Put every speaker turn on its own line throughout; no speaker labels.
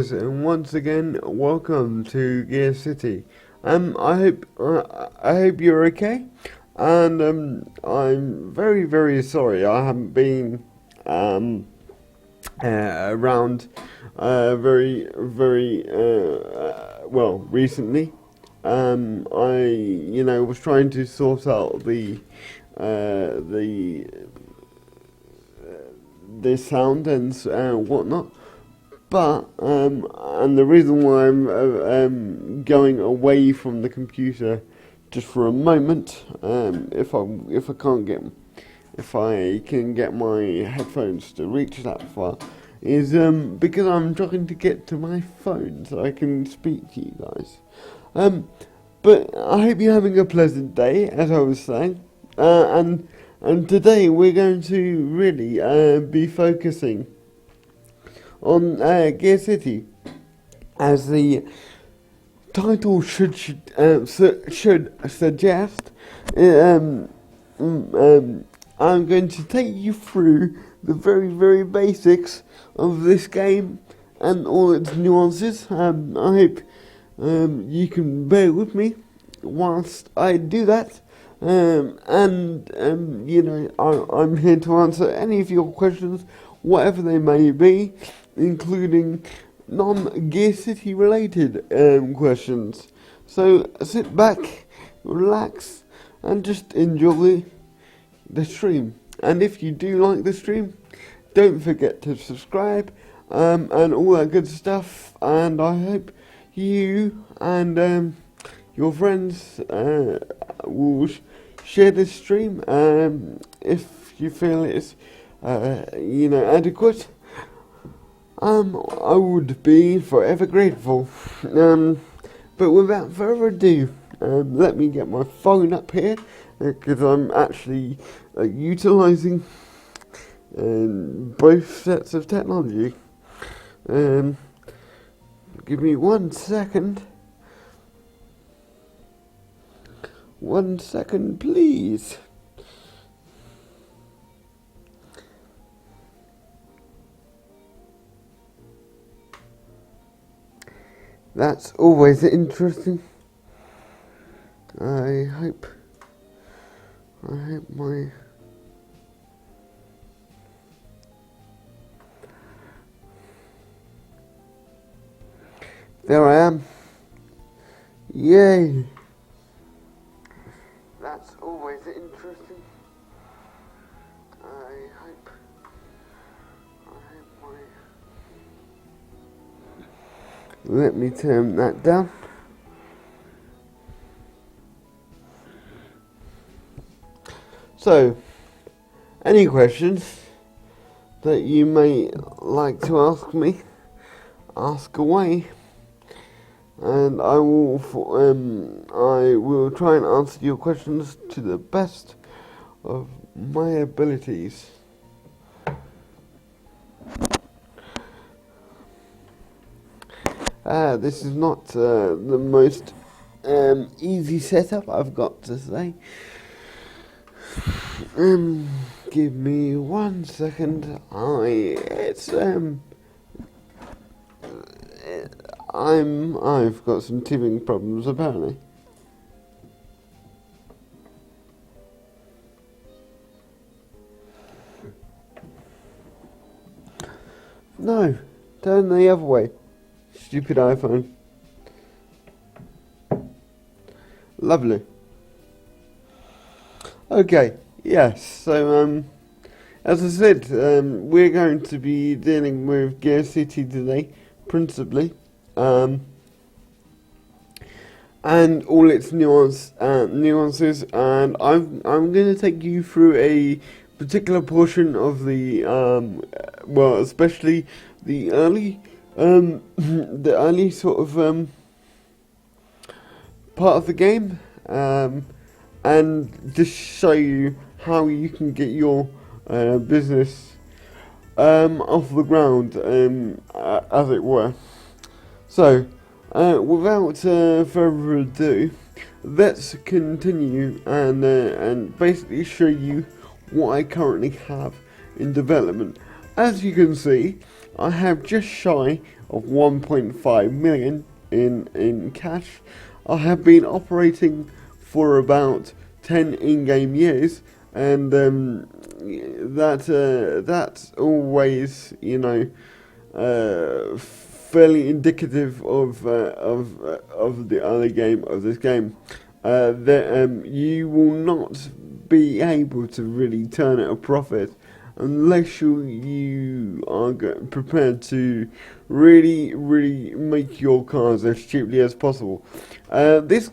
And once again, welcome to Gear City. I hope you're okay, and I'm very sorry I haven't been around very recently. I was trying to sort out the the sound and whatnot. But and the reason why I'm going away from the computer just for a moment, if I can get my headphones to reach that far, is because I'm trying to get to my phone so I can speak to you guys. But I hope you're having a pleasant day, as I was saying, and today we're going to really be focusing on Gear City, as the title should suggest. Um, I'm going to take you through the very basics of this game and all its nuances. I hope you can bear with me whilst I do that. I'm here to answer any of your questions, whatever they may be, including non-Gear City related questions. So sit back, relax, and just enjoy the stream. And if you do like the stream, don't forget to subscribe and all that good stuff. And I hope you and your friends will share this stream if you feel it's adequate. I would be forever grateful. But without further ado, let me get my phone up here, because I'm actually utilising both sets of technology. Give me 1 second. 1 second, please. That's always interesting. I hope my... There I am. Yay. That's always interesting. I hope my... Let me turn that down. So, any questions that you may like to ask me, ask away, and I will try and answer your questions to the best of my abilities. This is not the most easy setup, I've got to say. Give me 1 second. I've got some teething problems apparently. No, turn the other way. Stupid iPhone. Lovely. Okay, yes, so as I said, we're going to be dealing with Gear City today, principally, and all its nuances, and I'm going to take you through a particular portion of the, especially the early sort of part of the game, and just show you how you can get your business off the ground, as it were. So, without further ado, let's continue and basically show you what I currently have in development. As you can see, I have just shy of 1.5 million in cash. I have been operating for about 10 in-game years, and that's always, fairly indicative of the other game of this game. That you will not be able to really turn it a profit unless you are prepared to really make your cars as cheaply as possible. This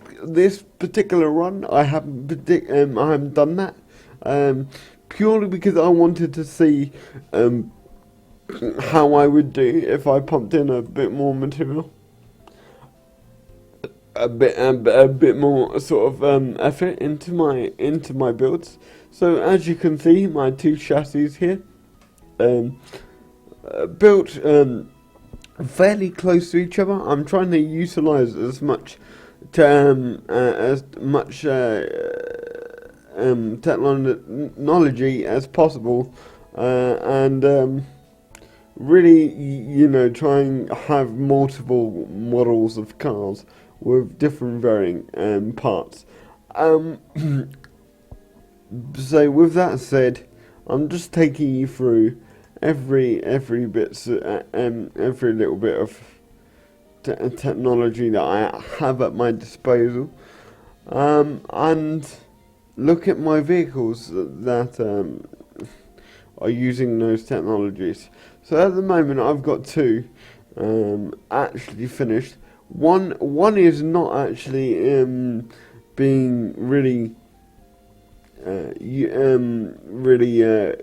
particular run, I haven't done that, purely because I wanted to see how I would do if I pumped in a bit more material, a bit more sort of effort into my builds. So as you can see, my two chassis here, built fairly close to each other. I'm trying to utilize as much technology as possible, and really, try and have multiple models of cars with different varying parts. So with that said, I'm just taking you through every little bit of technology that I have at my disposal, and look at my vehicles that are using those technologies. So at the moment, I've got two actually finished. One is not actually being really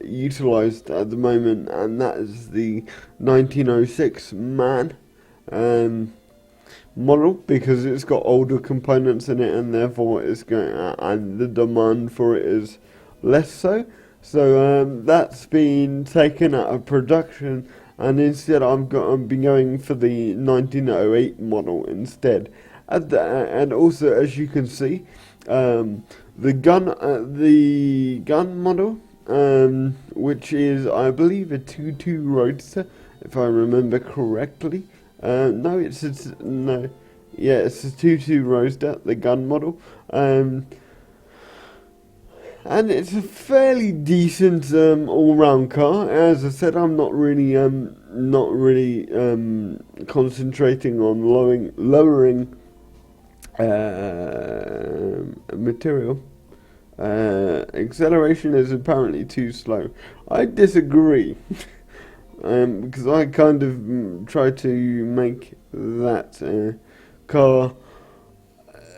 utilized at the moment, and that is the 1906 MAN model, because it's got older components in it, and therefore it's going and the demand for it is less so. So that's been taken out of production, and instead I've been going for the 1908 model instead. And also, as you can see, the gun model, which is, I believe, a 2.2 Roadster, if I remember correctly. It's a 2.2 Roadster, the gun model. And it's a fairly decent all-round car. As I said, I'm not really concentrating on lowering material. Acceleration is apparently too slow. I disagree, because I kind of try to make that car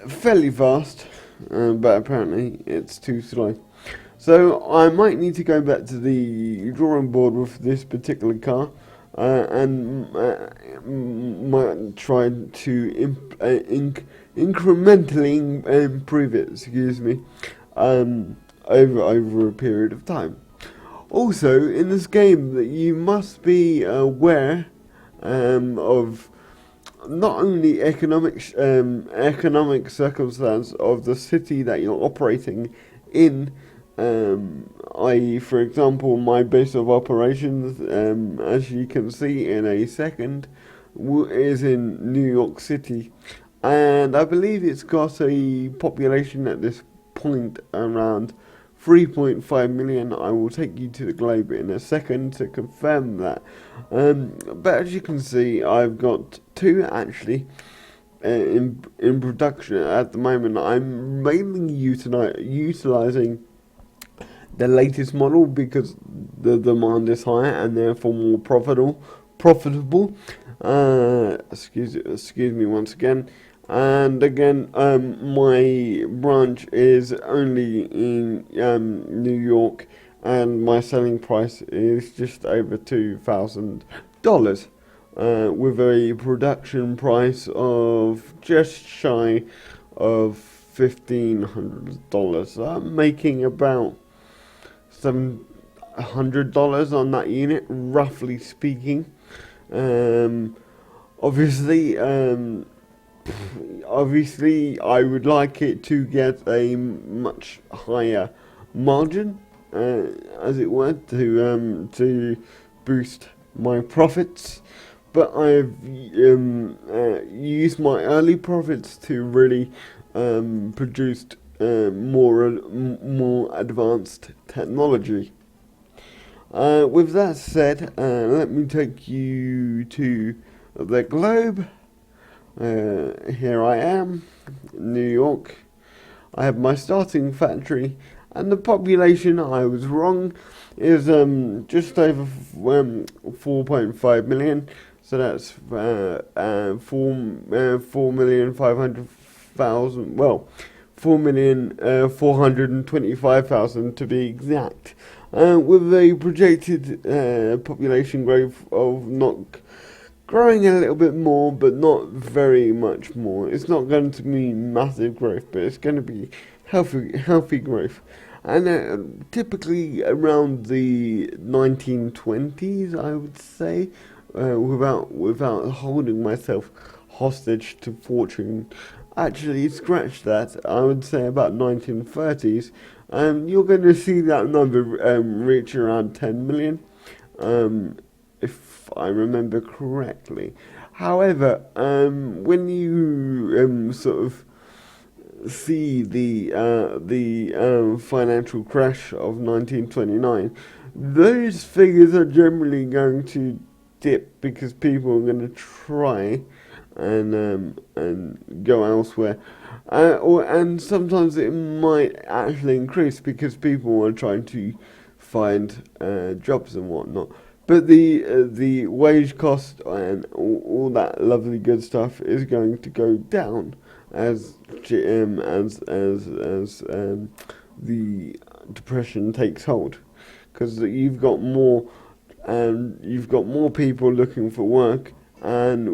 fairly fast. But apparently it's too slow. So I might need to go back to the drawing board with this particular car, and might try to incrementally improve it. Over a period of time. Also, in this game, that you must be aware of not only economic circumstance of the city that you're operating in, i.e., for example, my base of operations, as you can see in a second, is in New York City, and I believe it's got a population at this point around 3.5 million. I will take you to the globe in a second to confirm that. But as you can see, I've got two actually in production at the moment. I'm mainly utilizing the latest model because the demand is higher and therefore more profitable. Excuse me once again. And again, my branch is only in New York, and my selling price is just over $2,000, with a production price of just shy of $1,500. So I'm making about $700 on that unit, roughly speaking. Obviously, I would like it to get a much higher margin, as it were, to boost my profits. but I've used my early profits to really produce more advanced technology. With that said, let me take you to the globe. Here I am, New York. I have my starting factory, and the population, I was wrong, is just over 4.5 million. So that's 4,500,000. Well, 4,425,000 to be exact. With a projected population growth of not growing a little bit more, but not very much more. It's not going to be massive growth, but it's going to be healthy growth. And typically around the 1920s, I would say, without holding myself hostage to fortune. Actually, scratch that. I would say about 1930s. You're going to see that number reach around 10 million, if I remember correctly. However, when you sort of see the financial crash of 1929, those figures are generally going to dip because people are going to try and go elsewhere. And sometimes it might actually increase because people are trying to find jobs and whatnot. But the wage cost and all that lovely good stuff is going to go down as the depression takes hold, because you've got more people looking for work, and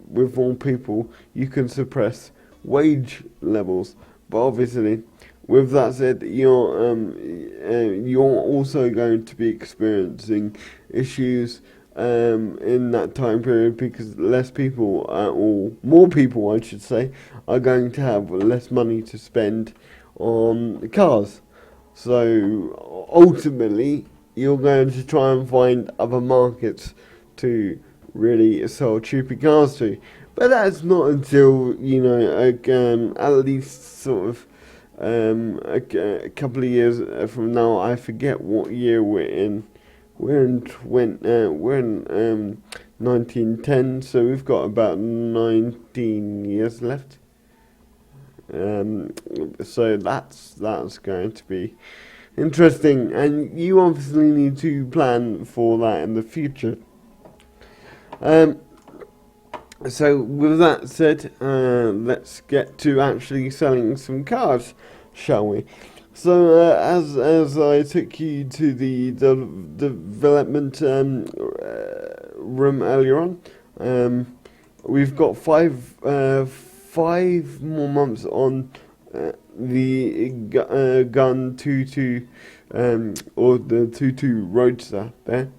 with more people you can suppress wage levels. But obviously, with that said, you're also going to be experiencing issues in that time period, because less people, or more people I should say, are going to have less money to spend on cars. So ultimately, you're going to try and find other markets to really sell cheaper cars to. But that's not until, at least sort of a couple of years from now. I forget what year we're in. We're in 1910, so we've got about 19 years left. So that's going to be interesting, and you obviously need to plan for that in the future. So with that said, let's get to actually selling some cars, shall we? So as I took you to the development room earlier on, we've got five more months on the Gun 22 or the 22 Roadster there.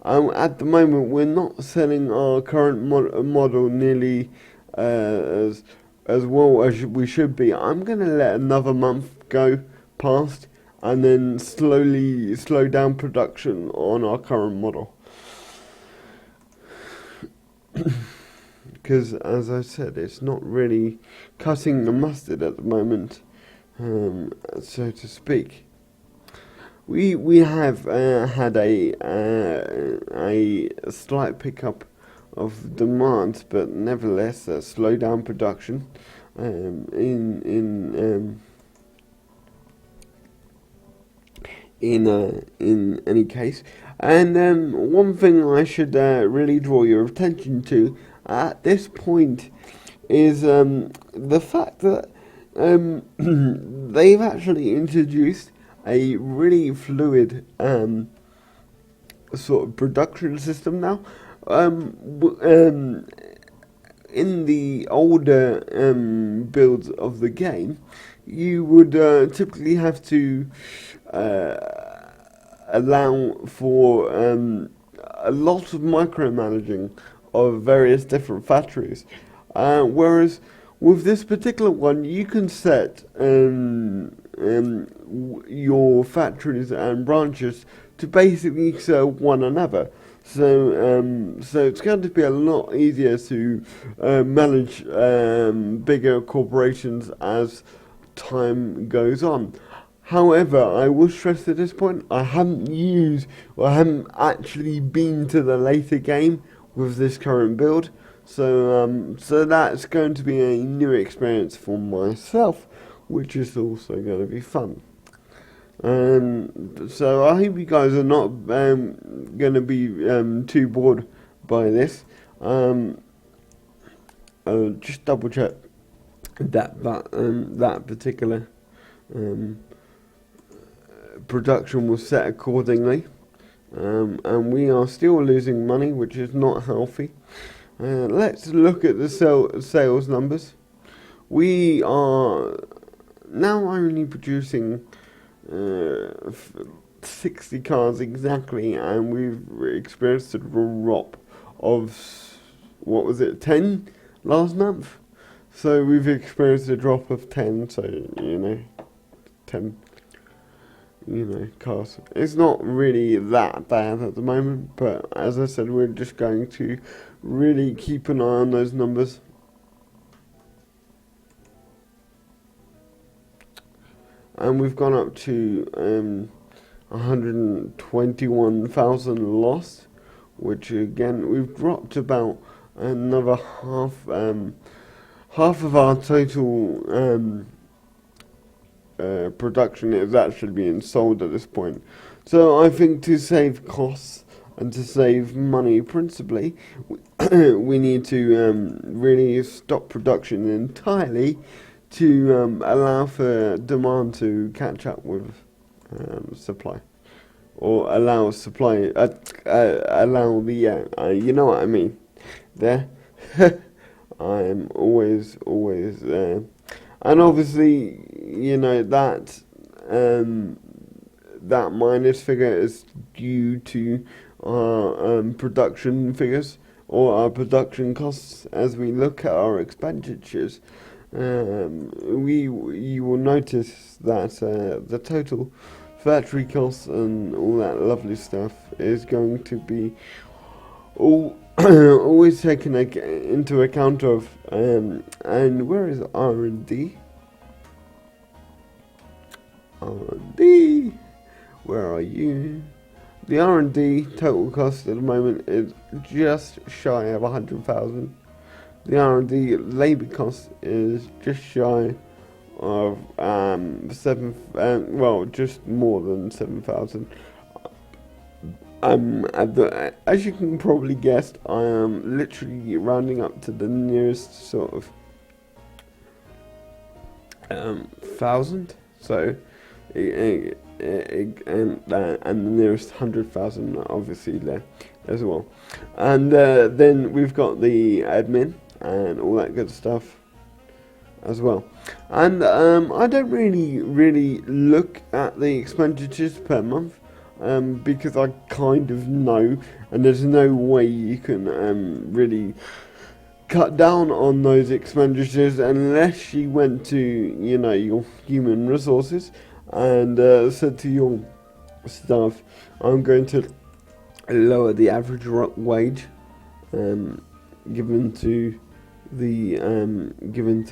At the moment, we're not selling our current model nearly as well as we should be. I'm going to let another month go past and then slowly slow down production on our current model. Because, as I said, it's not really cutting the mustard at the moment, so to speak. We have had a slight pickup of demand, but nevertheless a slow down production in any case. And one thing I should really draw your attention to at this point is the fact that they've actually introduced a really fluid sort of production system now. In the older builds of the game, you would typically have to allow for a lot of micromanaging of various different factories, whereas with this particular one, you can set your factories and branches to basically serve one another. So it's going to be a lot easier to manage bigger corporations as time goes on. However, I will stress at this point, I haven't actually been to the later game with this current build, so that's going to be a new experience for myself, which is also going to be fun. So I hope you guys are not going to be too bored by this. Just double check that particular production was set accordingly, and we are still losing money, which is not healthy. Let's look at the sales numbers. We are now only producing 60 cars exactly, and we've experienced a drop of, what was it, 10 last month? So we've experienced a drop of 10, so 10 cars. It's not really that bad at the moment, but as I said, we're just going to really keep an eye on those numbers. And we've gone up to 121,000 lost, which again, we've dropped about another half of our total production is actually being sold at this point. So I think to save costs and to save money principally, we need to really stop production entirely to allow for demand to catch up with supply, or allow supply, allow the, you know what I mean, there. I am always and obviously, that minus figure is due to our production figures, or our production costs. As we look at our expenditures, you will notice that the total factory costs and all that lovely stuff is going to be always taken into account of. And where is R&D? R&D, where are you? The R&D total cost at the moment is just shy of 100,000. The R&D labour cost is just shy of just more than 7,000. As you can probably guess, I am literally rounding up to the nearest sort of 1,000. So, and the nearest 100,000 obviously there as well. And then we've got the admin and all that good stuff as well. And I don't really look at the expenditures per month, because I kind of know, and there's no way you can really cut down on those expenditures unless you went to your human resources and said to your staff, I'm going to lower the average wage given to the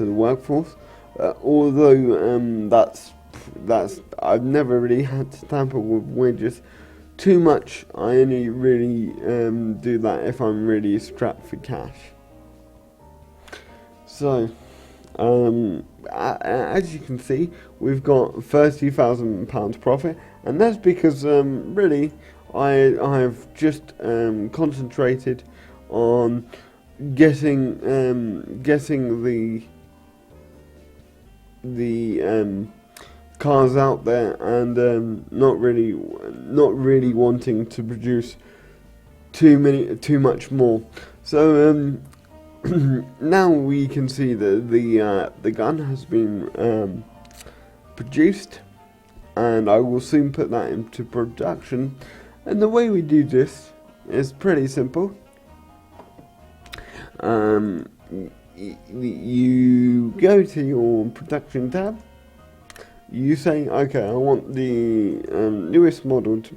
workforce. Although that's I've never really had to tamper with wages too much. I only really do that if I'm really strapped for cash. So, as you can see, we've got £30,000 profit, and that's because really I've just concentrated on getting the cars out there, and not really wanting to produce too much more. So now we can see that the gun has been produced, and I will soon put that into production. And the way we do this is pretty simple. You go to your production tab. You say, okay, I want the newest model to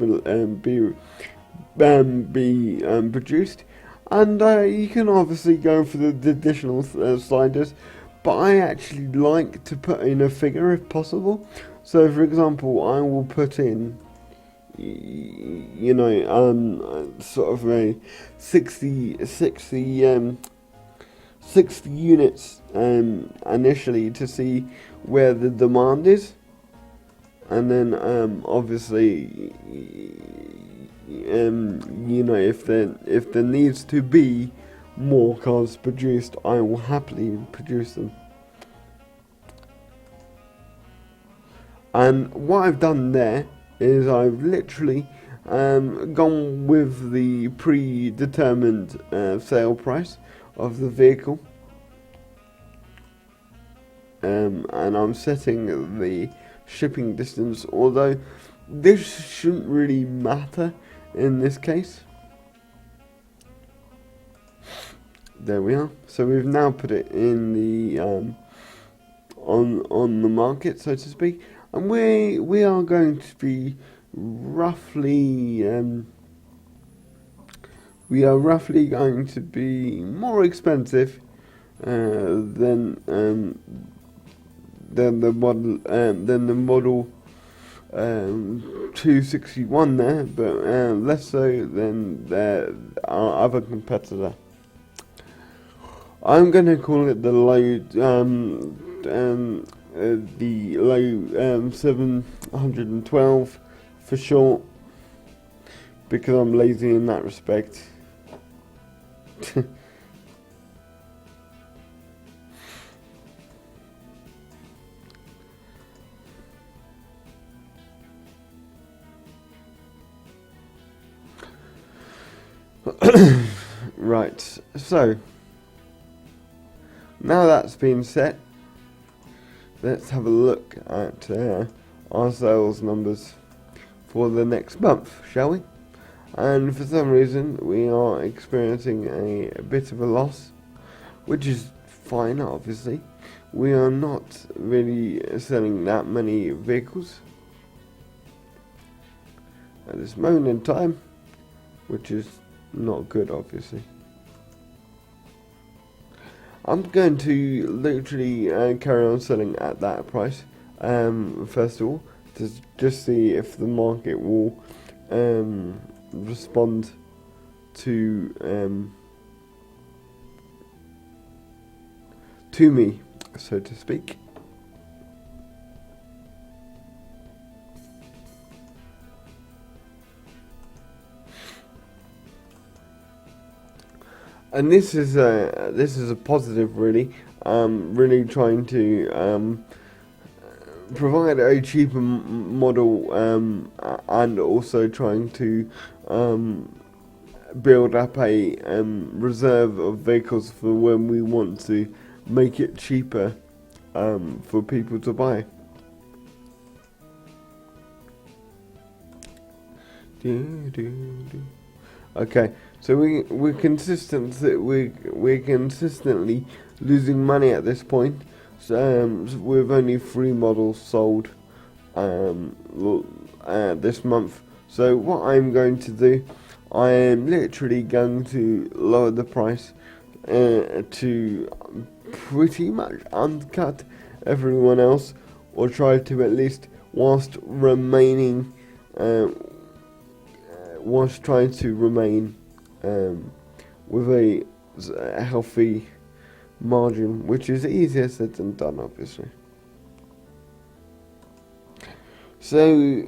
be produced, and you can obviously go for the additional sliders, but I actually like to put in a figure if possible. So for example, I will put in sort of a 60 units initially to see where the demand is, and then obviously if there needs to be more cars produced, I will happily produce them. And what I've done there is I've literally gone with the predetermined sale price of the vehicle, and I'm setting the shipping distance, although this shouldn't really matter in this case. There we are. So we've now put it in the on the market, so to speak, and we are going to be roughly going to be more expensive than the model 261 there, but less so than our other competitor. I'm going to call it the low 712 for short, because I'm lazy in that respect. Right, so now that's been set, let's have a look at our sales numbers for the next month, shall we? And for some reason we are experiencing a bit of a loss, which is fine. Obviously we are not really selling that many vehicles at this moment in time, which is not good, obviously. I'm going to literally carry on selling at that price, first of all, to just see if the market will respond to me, so to speak. And this is a positive, really. Really trying to provide a cheaper model, and also trying to build up a reserve of vehicles for when we want to make it cheaper for people to buy. Okay, so we're consistently losing money at this point. So with only 3 models sold this month. So what I'm going to do, I am literally going to lower the price to pretty much undercut everyone else, or try to at least whilst trying to remain with a healthy margin, which is easier said than done, obviously. So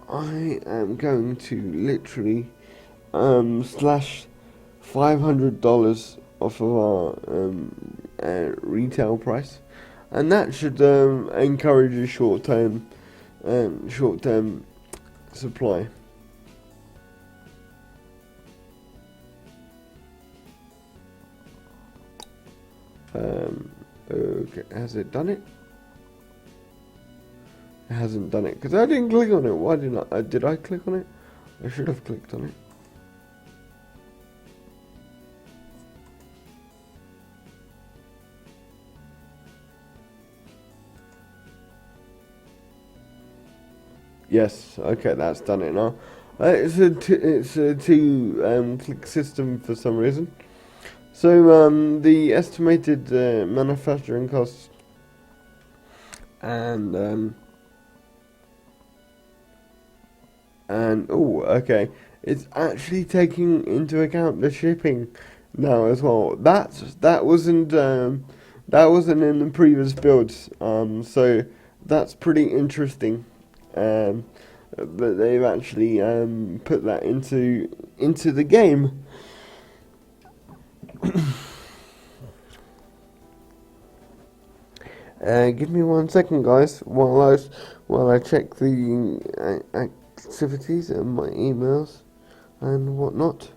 I am going to literally slash $500 off of our retail price, and that should encourage a short-term supply. Okay, has it done it? It hasn't done it because I didn't click on it. Why did I? Did I click on it? I should have clicked on it. Yes, okay, that's done it now. It's a two click system for some reason. So the estimated manufacturing costs and oh, okay, it's actually taking into account the shipping now as well. That wasn't in the previous builds. So that's pretty interesting. Um, but they've actually put that into the game. Give me 1 second, guys, while I check the activities and my emails and whatnot.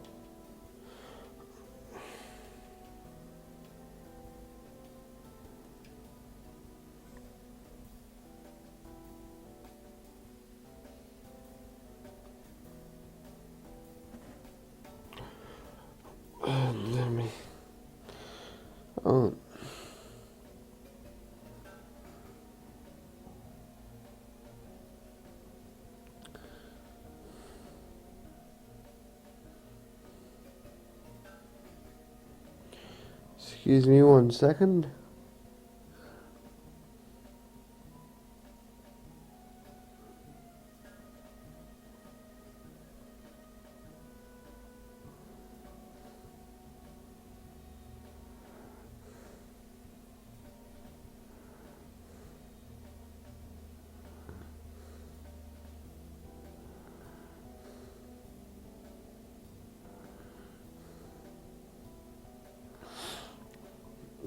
Let me. Oh. Excuse me 1 second.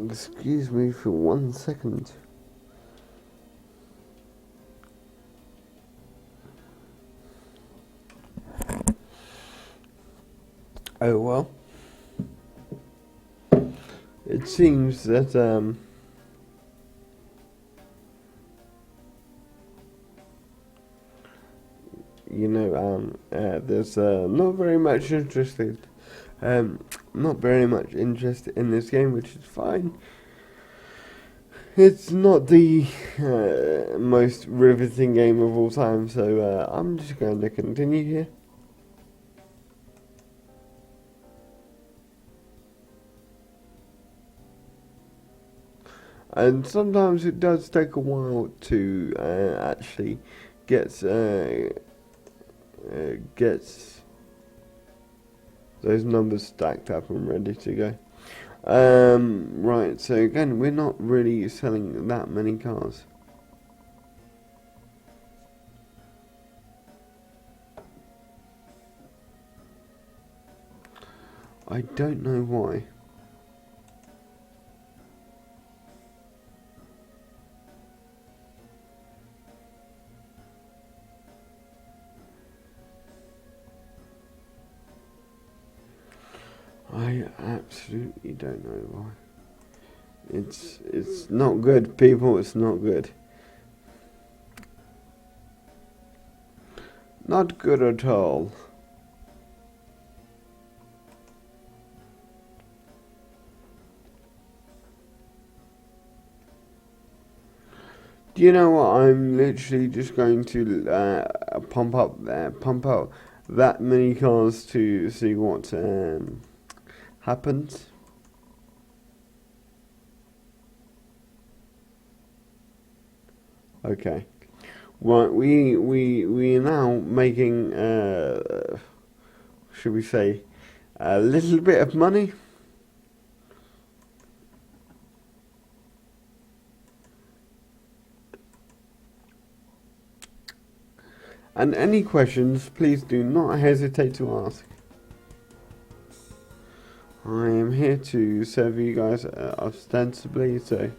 Excuse me for 1 second. Oh well. It seems that there's not very much not very much interest in this game, which is fine. It's not the most riveting game of all time, so I'm just going to continue here. And sometimes it does take a while to actually get those numbers stacked up and ready to go. Right, so again, we're not really selling that many cars. I don't know why. I absolutely don't know why. It's not good, people. It's not good. Not good at all. Do you know what? I'm literally just going to pump out that many cars to see what happens. Okay. Right, we are now making should we say a little bit of money. And any questions, please do not hesitate to ask. I am here to serve you guys ostensibly, so.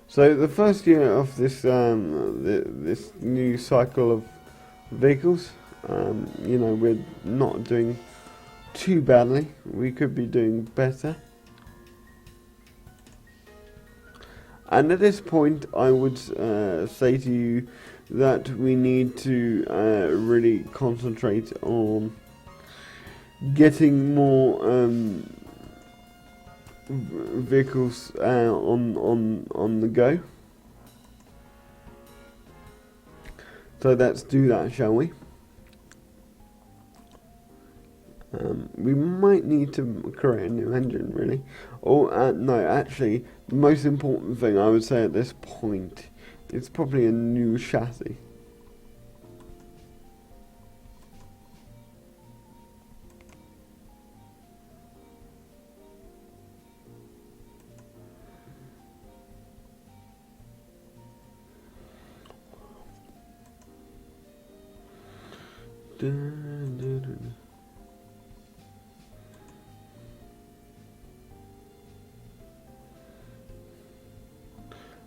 So the first year of this this new cycle of vehicles, we're not doing too badly. We could be doing better. And at this point, I would say to you that we need to really concentrate on getting more vehicles on the go. So let's do that, shall we? We might need to create a new engine, really. Or, no, actually, the most important thing I would say at this point is probably a new chassis.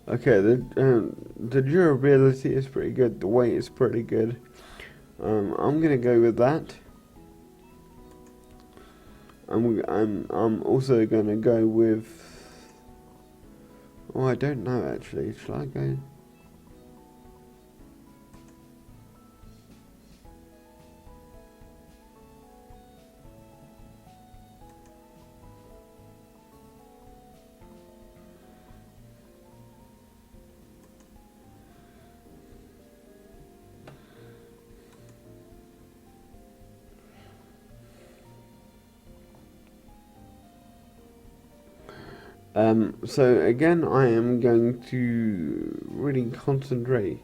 Okay, the durability is pretty good. The weight is pretty good. I'm gonna go with that. I'm also gonna go with. Oh, I don't know actually. Shall I go? So again, I am going to really concentrate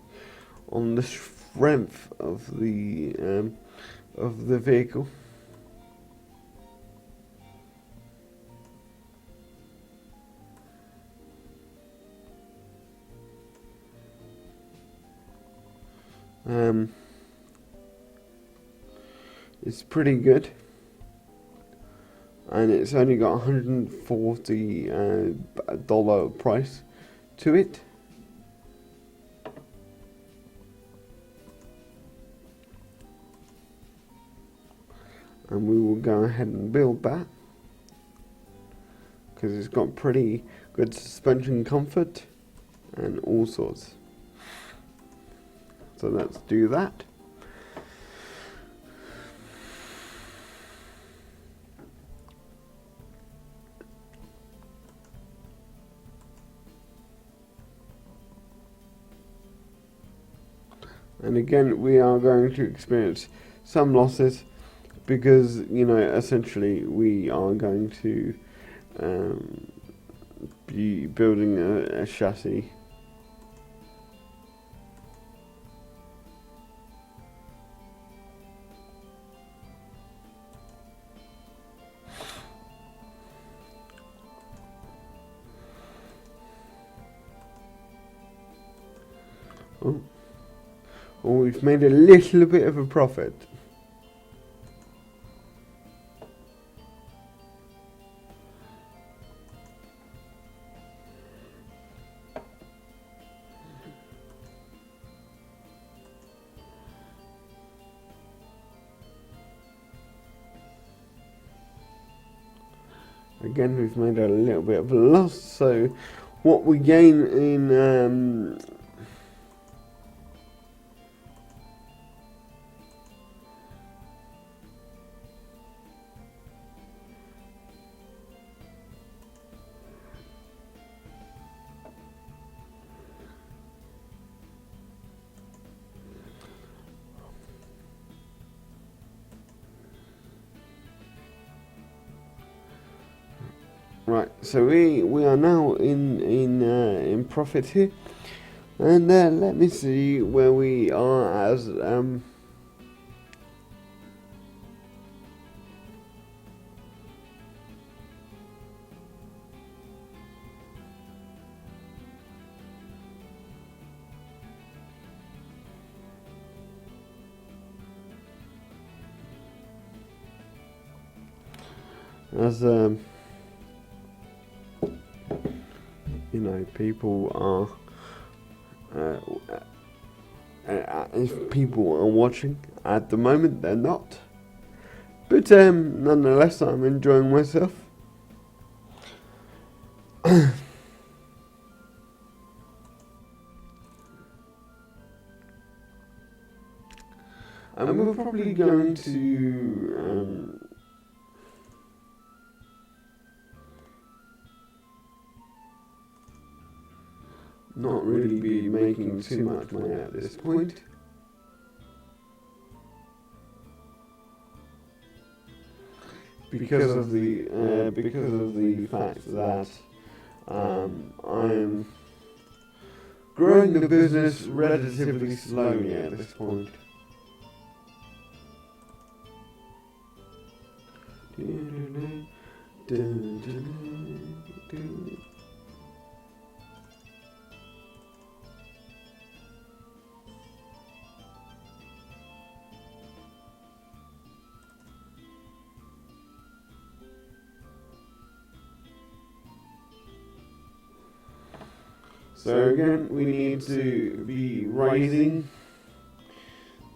on the strength of the vehicle. It's pretty good. And it's only got $140 price to it. And we will go ahead and build that because it's got pretty good suspension comfort and all sorts. So let's do that. And again, we are going to experience some losses because, you know, essentially we are going to be building a chassis. Oh, we've made a little bit of a profit. Again, we've made a little bit of a loss, so what we gain in right, so we are now in profit here, and let me see where we are as you know, people are if people are watching at the moment, they're not, but nonetheless, I'm enjoying myself. And we're probably going to not really be making too much money at this point. because of the fact that I'm growing the business relatively slowly at this point. So again, we need to be raising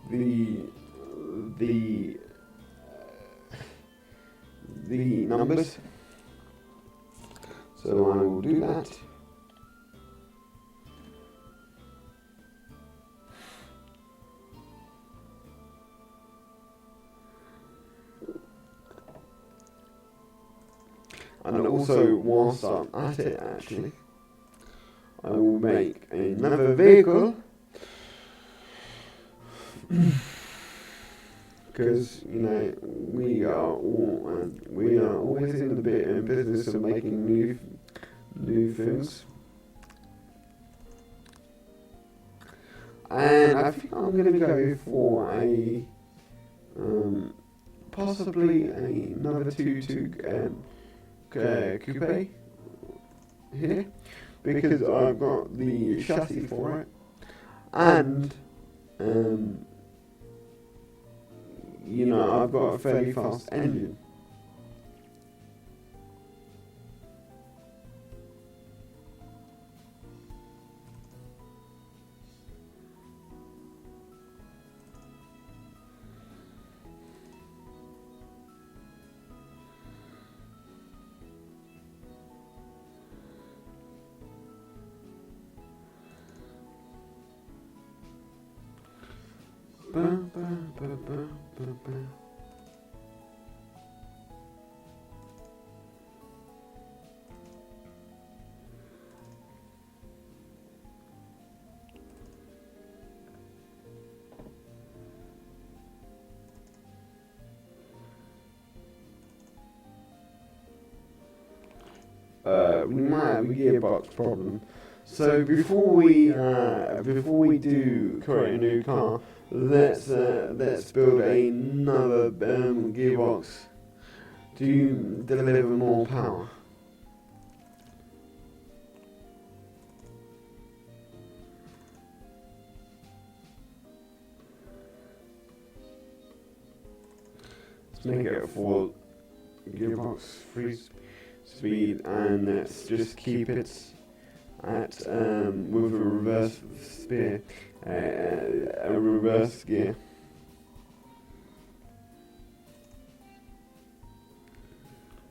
the numbers. So I will do that. And also, whilst I'm at it, actually, I will make another vehicle, because we are always in the business of making new things, and I think I'm going to go for a possibly another coupe here, because I've got the chassis for it, and I've got a fairly fast engine. We might have a gearbox problem. So before we do create a new car, let's build another gearbox to deliver more power. Let's make it a 4 gearbox free speed, and let's just keep it at with a reverse spear, a reverse gear.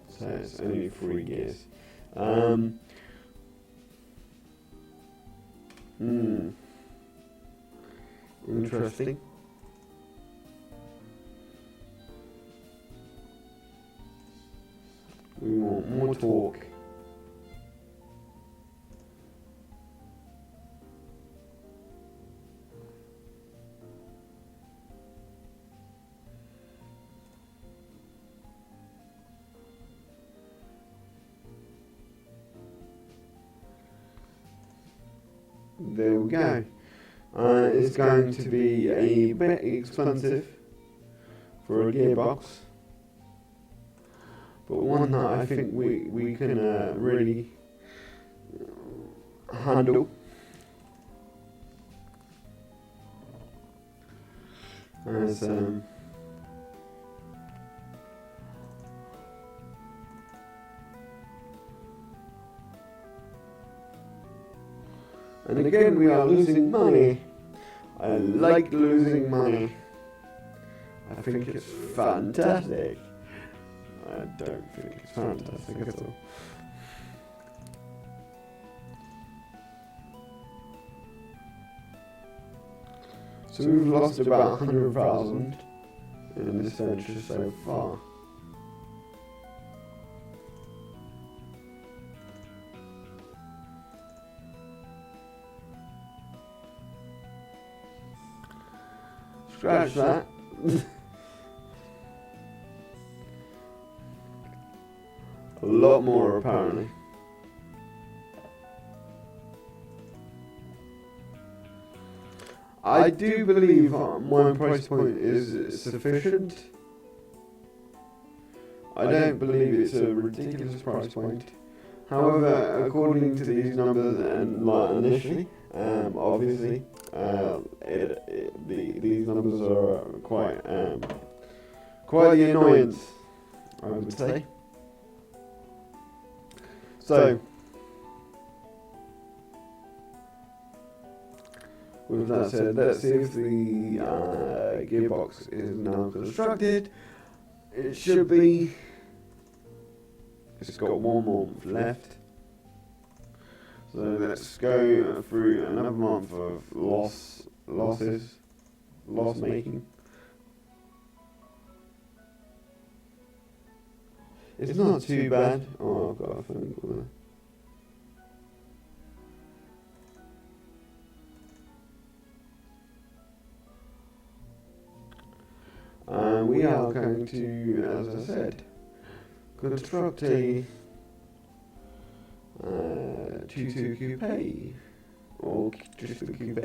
So it's only 3 gears. Interesting. We want more torque. There we go. It's going to be a bit expensive for a gearbox, but one that I think we can really handle. As and again, we are losing money. I like losing money. I think it's fantastic. I don't think it's fantastic at all. So we've lost about 100,000 in this venture so far. Scratch that. A lot more, apparently. I do believe my price point is sufficient. I don't believe it's a ridiculous price point. However, according to these numbers and like initially, obviously, these numbers are quite the annoyance, I would say. So, with that said, let's see if the gearbox is now constructed. It should be. It's got 1 month left. So let's go through another month of loss making. It's not too bad. Oh, I've got a phone call there. We are going to, as I said, construct a 2-2 coupe, or just a coupe.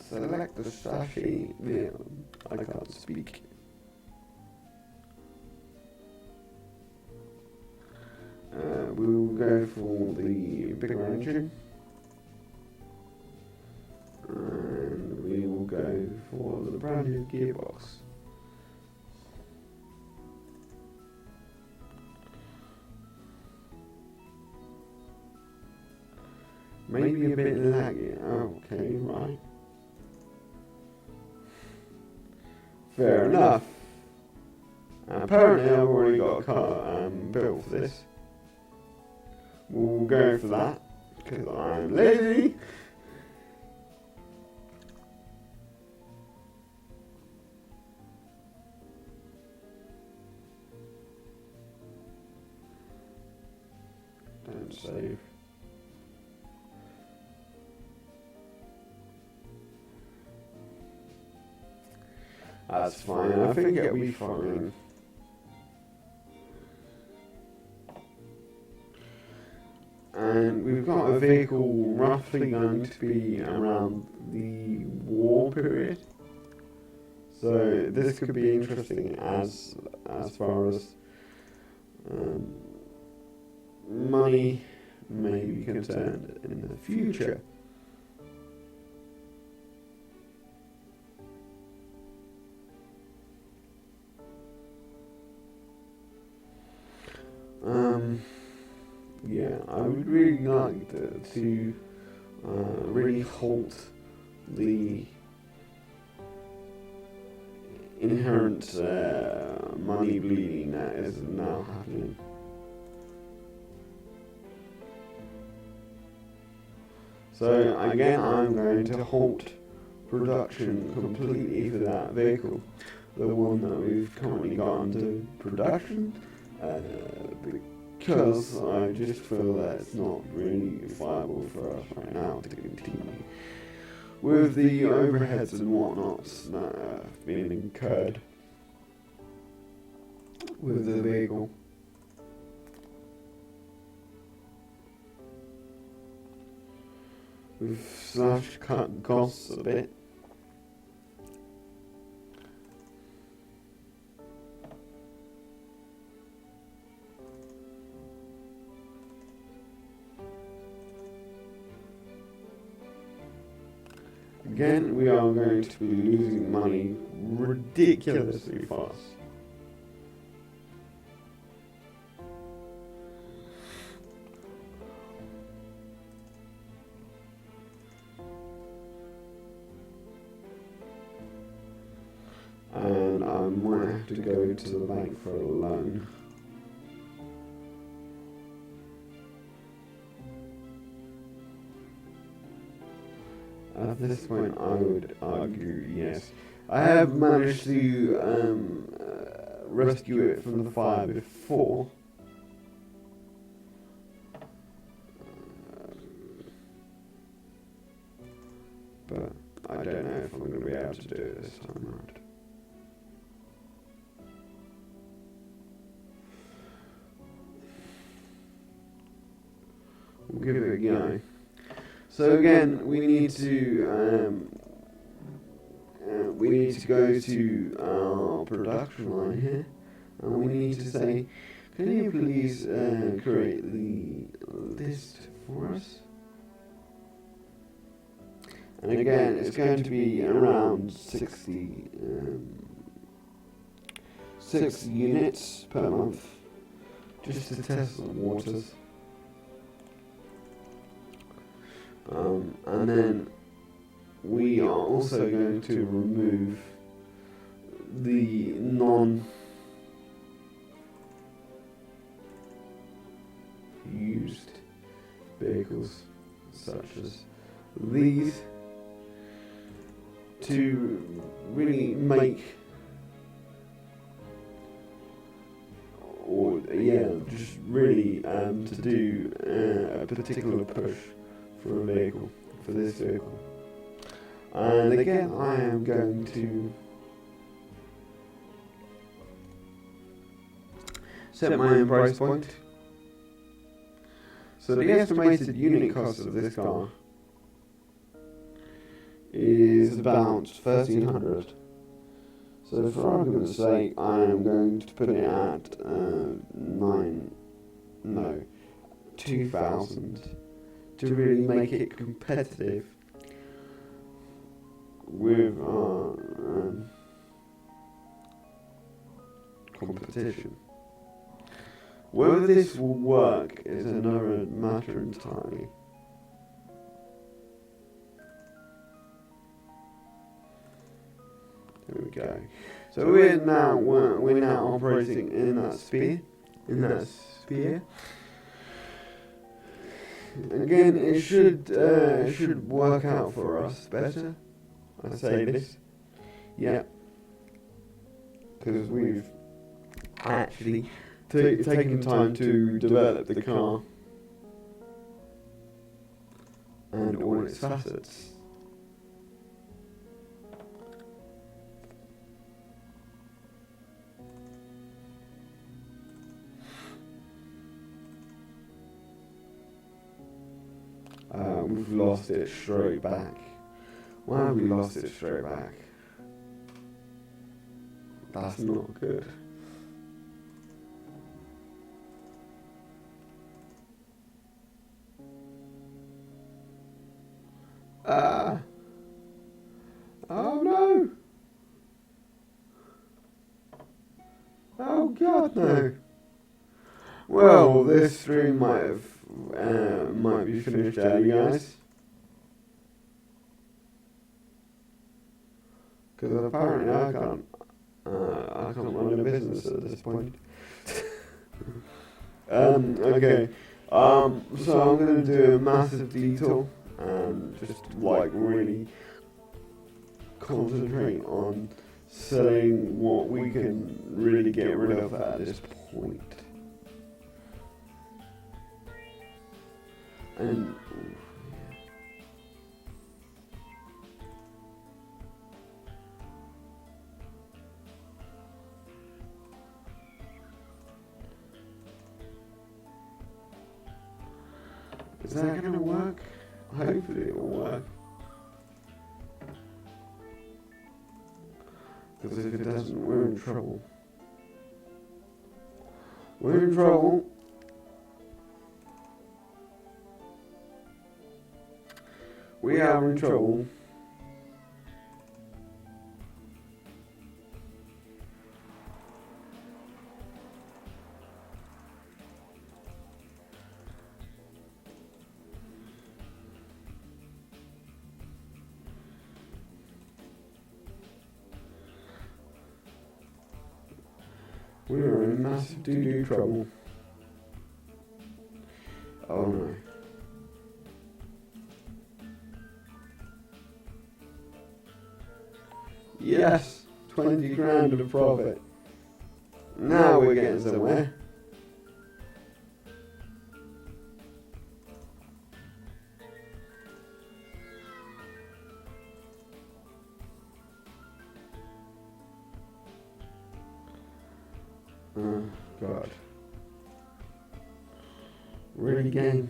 Select the chassis. I can't speak. We will go for the bigger engine, and we will go for the brand new gearbox. Maybe a bit laggy. Okay, right. Fair enough. Apparently, I've already got a car built for this. We'll go for that, because I'm lazy. Don't save. That's fine, I think it'll be fine. And we've got a vehicle roughly going to be around the war period. So this could be interesting as far as money may be concerned in the future. Yeah, I would really like to really halt the inherent money bleeding that is now happening. So again, I'm going to halt production completely for that vehicle, the one that we've currently got into production. Because I just feel that it's not really viable for us right now to continue with the overheads and whatnots that have been incurred with the vehicle. We've cut costs a bit. Again, we are going to be losing money ridiculously fast. And I might have to go to the bank for a loan. At this point, I would argue yes. I have managed to rescue it from the fire before. but I don't know if I'm going to be able to do it this time around. We'll give it a go. So again, we need to go to our production line here, and we need to say, can you please create the list for us? And again, it's going to be around 6 units per month, just to test the waters. And then we are also going to remove the non-used vehicles, such as these, to really make, just really to do a particular push for a vehicle, for this vehicle. And again, I am going to set my own price point. So the estimated unit cost of this car is about 1,300. So for argument's sake, I am going to put it at 2,000 to really make it competitive with our competition. Whether this will work is another matter entirely. There we go. So we're now operating in that sphere. Again, it should work out for us better. I say this, yeah, because we've actually taken time to develop the car and all its facets. We've lost it straight back. Why have we lost it straight back? That's not good. Oh no! Oh God, no! Well, this stream might be finished early, guys. Because apparently I can't run a business at this point. Okay. So I'm going to do a massive detour and just really concentrate on selling what we can really get rid of at this point. And is that going to work? Hopefully it will work. Because if it doesn't, we're in trouble. We're in trouble. We are in trouble. We are in massive doo-doo trouble. Oh no. Yes, 20 grand of profit. Now we're getting somewhere. Oh, God. Really, game?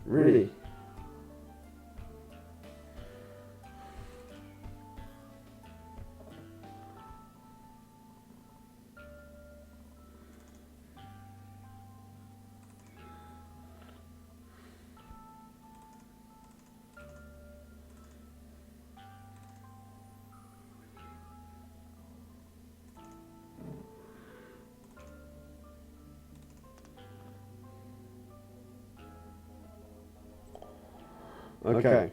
Really? Okay,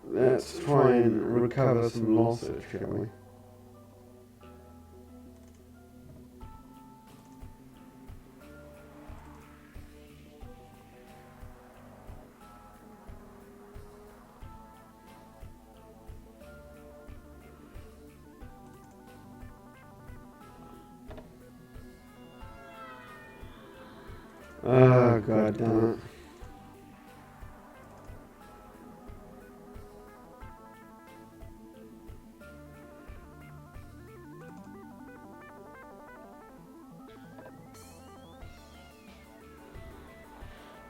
let's try and recover some losses, shall we? Oh, God damn it.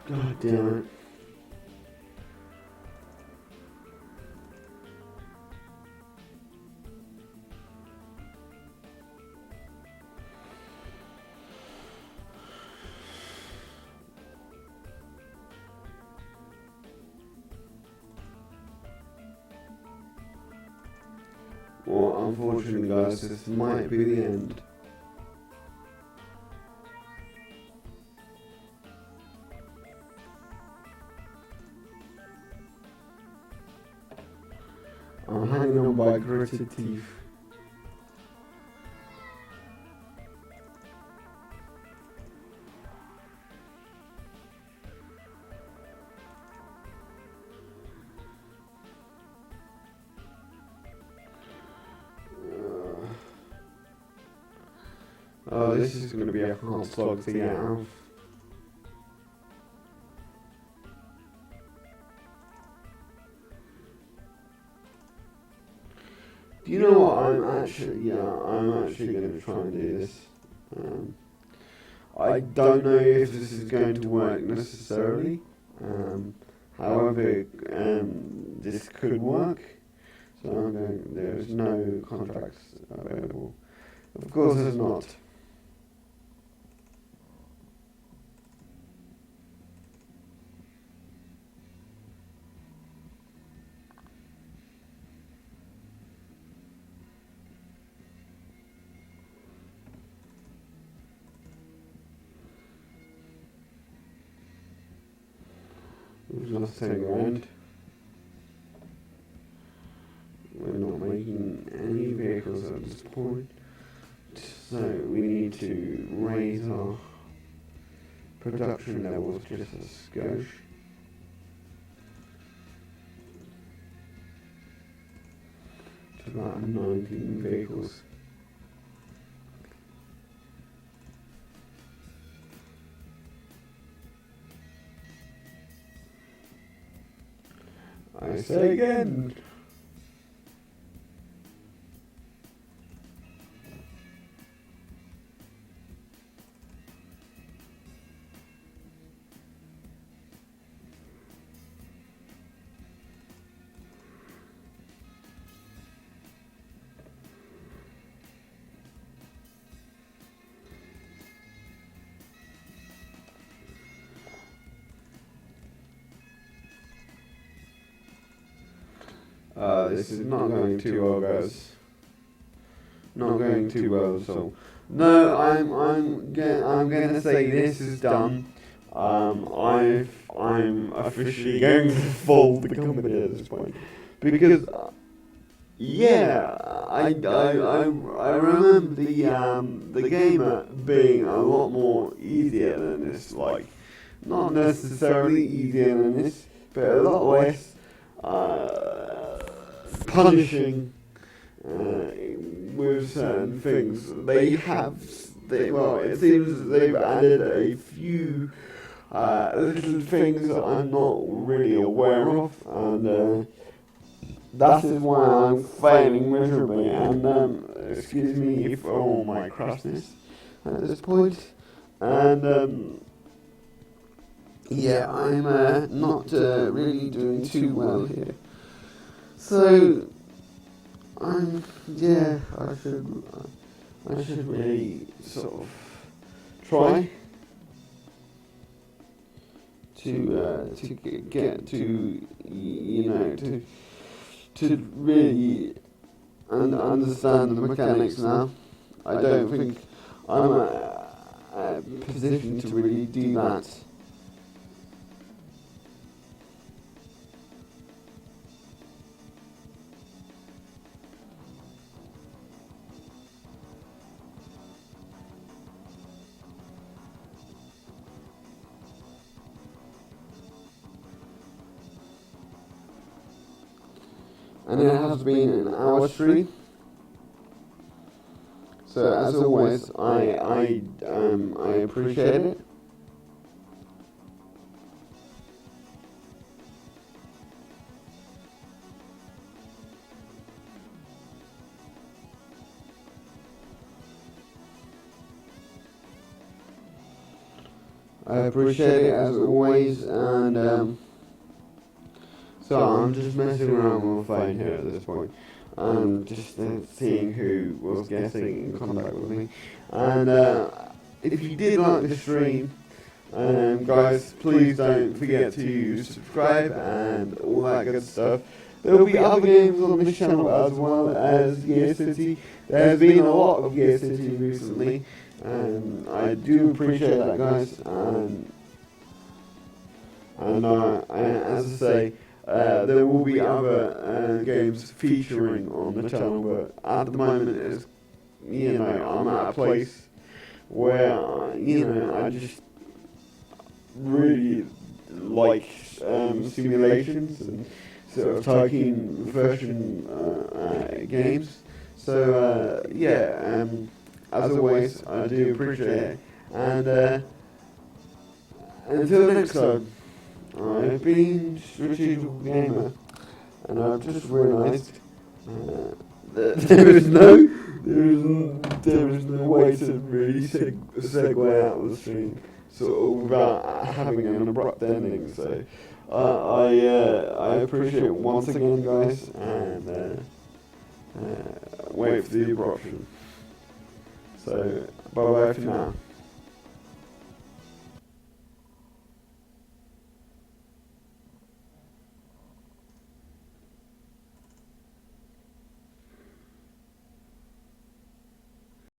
God damn it. Well, unfortunately, guys, this might be the end. I'm hanging on by gritted teeth. Oh, this is going to be a hard slog to get out of. Do you know what? I'm actually going to try and do this. I don't know if this is going to work necessarily. However, this could work. So there's no contracts available. Of course, there's not. We've lost 10 grand. We're not making any vehicles at this point. So we need to raise our production levels just a skosh. To about 19 vehicles. I say again. This is not going too well, guys. Not going too well, so no, I'm gonna say this is done. I'm officially going to fold the company at this point because I remember the game being a lot more easier than this. Like, not necessarily easier than this, but a lot less punishing with certain things. It seems they've added a few little things that I'm not really aware of, and that is why I'm failing miserably. And excuse me for all my crassness. at this point, and yeah, I'm not really doing too well here. So I should really sort of try to get to to really understand the mechanics now. I don't think I'm a position to really do that. And it has been an hour stream. So as always, I appreciate it. I appreciate it as always, and so I'm just messing around with my phone here at this point. Just seeing who was getting in contact with me. And if you did like the stream, guys, please don't forget to subscribe and all that good stuff. There will be other games on this channel as well as Gear City. There's been a lot of Gear City recently, and I do appreciate that, guys. And as I say, there will be other games featuring on the channel, but at the moment, it's, I'm at a place where I just really like simulations and sort of Tycoon version games. So as always, I do appreciate it, and until the next time. I've been Strategical Gamer, and I've just realised that there is no way to really segue out of the stream, sort of without having an abrupt ending. So I appreciate it once again, guys, and wait for the abruption. So bye bye for now.